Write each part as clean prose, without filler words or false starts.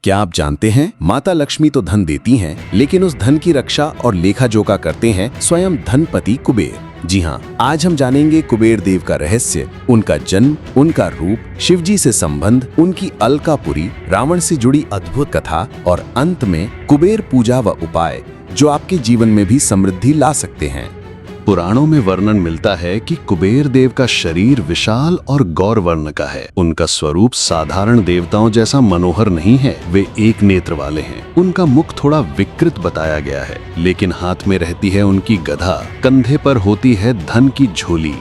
क्या आप जानते हैं, माता लक्ष्मी तो धन देती हैं, लेकिन उस धन की रक्षा और लेखा जोखा करते हैं स्वयं धनपति कुबेर। जी हाँ, आज हम जानेंगे कुबेर देव का रहस्य, उनका जन्म, उनका रूप, शिवजी से संबंध, उनकी अलकापुरी, रावण से जुड़ी अद्भुत कथा और अंत में कुबेर पूजा व उपाय जो आपके जीवन में भी समृद्धि ला सकते हैं। पुराणों में वर्णन मिलता है कि कुबेर देव का शरीर विशाल और गौर वर्ण का है। उनका स्वरूप साधारण देवताओं जैसा मनोहर नहीं है, वे एक नेत्र वाले हैं। उनका मुख थोड़ा विकृत बताया गया है, लेकिन हाथ में रहती है उनकी गदा, कंधे पर होती है धन की झोली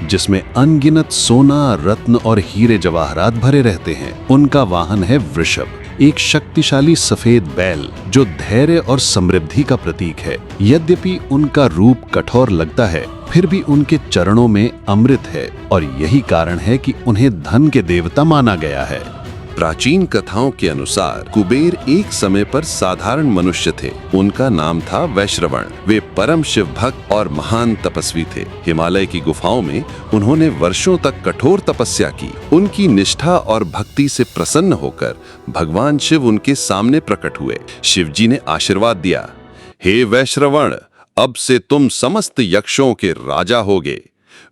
जिसमें अनगिनत सोना, रत्न और हीरे जवाहरात भरे रहते हैं। उनका वाहन है वृषभ, एक शक्तिशाली सफेद बैल जो धैर्य और समृद्धि का प्रतीक है। यद्यपि उनका रूप कठोर लगता है, फिर भी उनके चरणों में अमृत है और यही कारण है कि उन्हें धन के देवता माना गया है। प्राचीन कथाओं के अनुसार कुबेर एक समय पर साधारण मनुष्य थे। उनका नाम था वैश्रवण। वे परम शिव भक्त और महान तपस्वी थे। हिमालय की गुफाओं में उन्होंने वर्षों तक कठोर तपस्या की। उनकी निष्ठा और भक्ति से प्रसन्न होकर भगवान शिव उनके सामने प्रकट हुए। शिवजी ने आशीर्वाद दिया, हे वैश्रवण, अब से तुम समस्त यक्षों के राजा होगे।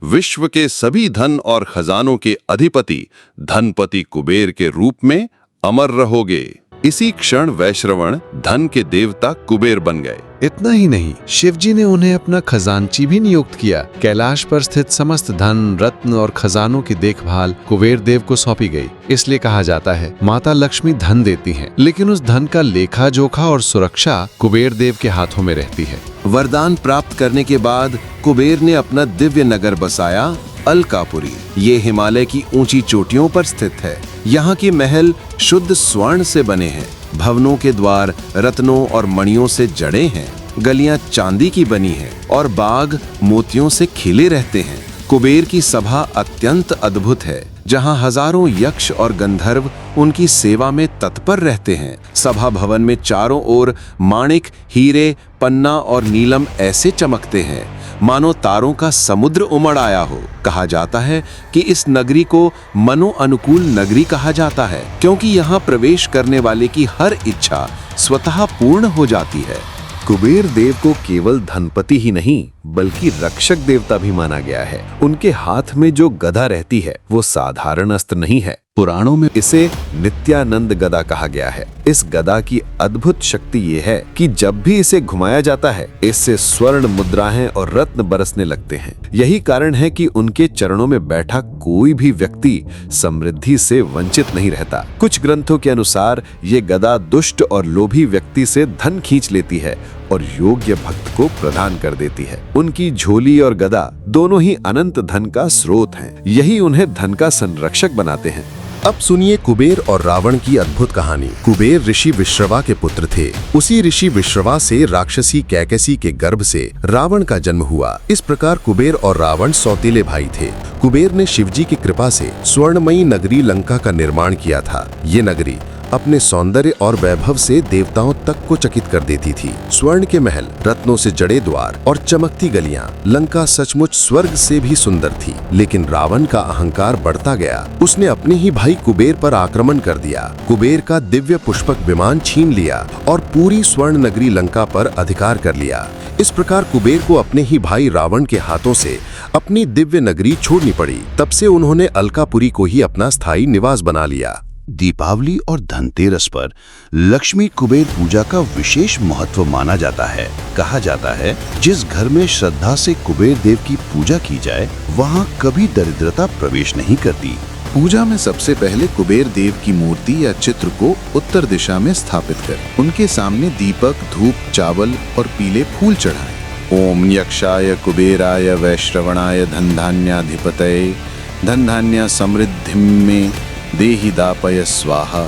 विश्व के सभी धन और खजानों के अधिपति धनपति कुबेर के रूप में अमर रहोगे। इसी क्षण वैश्रवण धन के देवता कुबेर बन गए। इतना ही नहीं, शिवजी ने उन्हें अपना खजांची भी नियुक्त किया। कैलाश पर स्थित समस्त धन, रत्न और खजानों की देखभाल कुबेर देव को सौंपी गई। इसलिए कहा जाता है, माता लक्ष्मी धन देती हैं, लेकिन उस धन का लेखा जोखा और सुरक्षा कुबेर देव के हाथों में रहती है। वरदान प्राप्त करने के बाद कुबेर ने अपना दिव्य नगर बसाया, अलकापुरी। ये हिमालय की ऊंची चोटियों पर स्थित है। यहाँ के महल शुद्ध स्वर्ण से बने हैं। भवनों के द्वार रत्नों और मणियों से जड़े हैं। गलियां चांदी की बनी हैं और बाग मोतियों से खिले रहते हैं। कुबेर की सभा अत्यंत अद्भुत है, जहां हजारों यक्ष और गंधर्व उनकी सेवा में तत्पर रहते हैं। सभा भवन में चारों ओर माणिक, हीरे, पन्ना और नीलम ऐसे चमकते हैं मानो तारों का समुद्र उमड़ आया हो। कहा जाता है कि इस नगरी को मनो अनुकूल नगरी कहा जाता है, क्योंकि यहाँ प्रवेश करने वाले की हर इच्छा स्वतः पूर्ण हो जाती है। कुबेर देव को केवल धनपति ही नहीं बल्कि रक्षक देवता भी माना गया है। उनके हाथ में जो गदा रहती है वो साधारण अस्त्र नहीं है। पुराणों में इसे नित्यानंद गदा कहा गया है। इस गदा की अद्भुत शक्ति ये है कि जब भी इसे घुमाया जाता है, इससे स्वर्ण मुद्राएं और रत्न बरसने लगते हैं। यही कारण है कि उनके चरणों में बैठा कोई भी व्यक्ति समृद्धि से वंचित नहीं रहता। कुछ ग्रंथों के अनुसार ये गदा दुष्ट और लोभी व्यक्ति से धन खींच लेती है और योग्य भक्त को प्रदान कर देती है। उनकी झोली और गदा दोनों ही अनंत धन का स्रोत हैं। यही उन्हें धन का संरक्षक बनाते हैं। अब सुनिए कुबेर और रावण की अद्भुत कहानी। कुबेर ऋषि विश्रवा के पुत्र थे। उसी ऋषि विश्रवा से राक्षसी कैकसी के गर्भ से रावण का जन्म हुआ। इस प्रकार कुबेर और रावण सौतेले भाई थे। कुबेर ने शिवजी की कृपा से स्वर्णमयी नगरी लंका का निर्माण किया था। ये नगरी अपने सौंदर्य और वैभव से देवताओं तक को चकित कर देती थी। स्वर्ण के महल, रत्नों से जड़े द्वार और चमकती गलियां, लंका सचमुच स्वर्ग से भी सुंदर थी। लेकिन रावण का अहंकार बढ़ता गया। उसने अपने ही भाई कुबेर पर आक्रमण कर दिया। कुबेर का दिव्य पुष्पक विमान छीन लिया और पूरी स्वर्ण नगरी लंका पर अधिकार कर लिया। इस प्रकार कुबेर को अपने ही भाई रावण के हाथों से अपनी दिव्य नगरी छोड़नी पड़ी। तब से उन्होंने अलकापुरी को ही अपना स्थायी निवास बना लिया। दीपावली और धनतेरस पर लक्ष्मी कुबेर पूजा का विशेष महत्व माना जाता है। कहा जाता है, जिस घर में श्रद्धा से कुबेर देव की पूजा की जाए, वहां कभी दरिद्रता प्रवेश नहीं करती। पूजा में सबसे पहले कुबेर देव की मूर्ति या चित्र को उत्तर दिशा में स्थापित कर उनके सामने दीपक, धूप, चावल और पीले फूल चढ़ाएं। ओम यक्षाय कुबेराय वैश्रवणाय धनधान्याधिपतये धनधान्य समृद्धि में देहि दापय स्वाहा।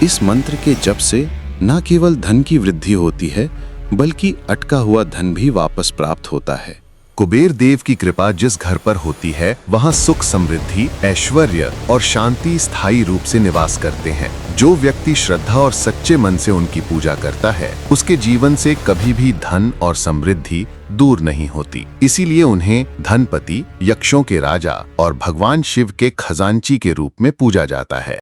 इस मंत्र के जप से न केवल धन की वृद्धि होती है, बल्कि अटका हुआ धन भी वापस प्राप्त होता है। कुबेर देव की कृपा जिस घर पर होती है, वहां सुख, समृद्धि, ऐश्वर्य और शांति स्थायी रूप से निवास करते हैं। जो व्यक्ति श्रद्धा और सच्चे मन से उनकी पूजा करता है, उसके जीवन से कभी भी धन और समृद्धि दूर नहीं होती। इसीलिए उन्हें धनपति, यक्षों के राजा और भगवान शिव के खजांची के रूप में पूजा जाता है।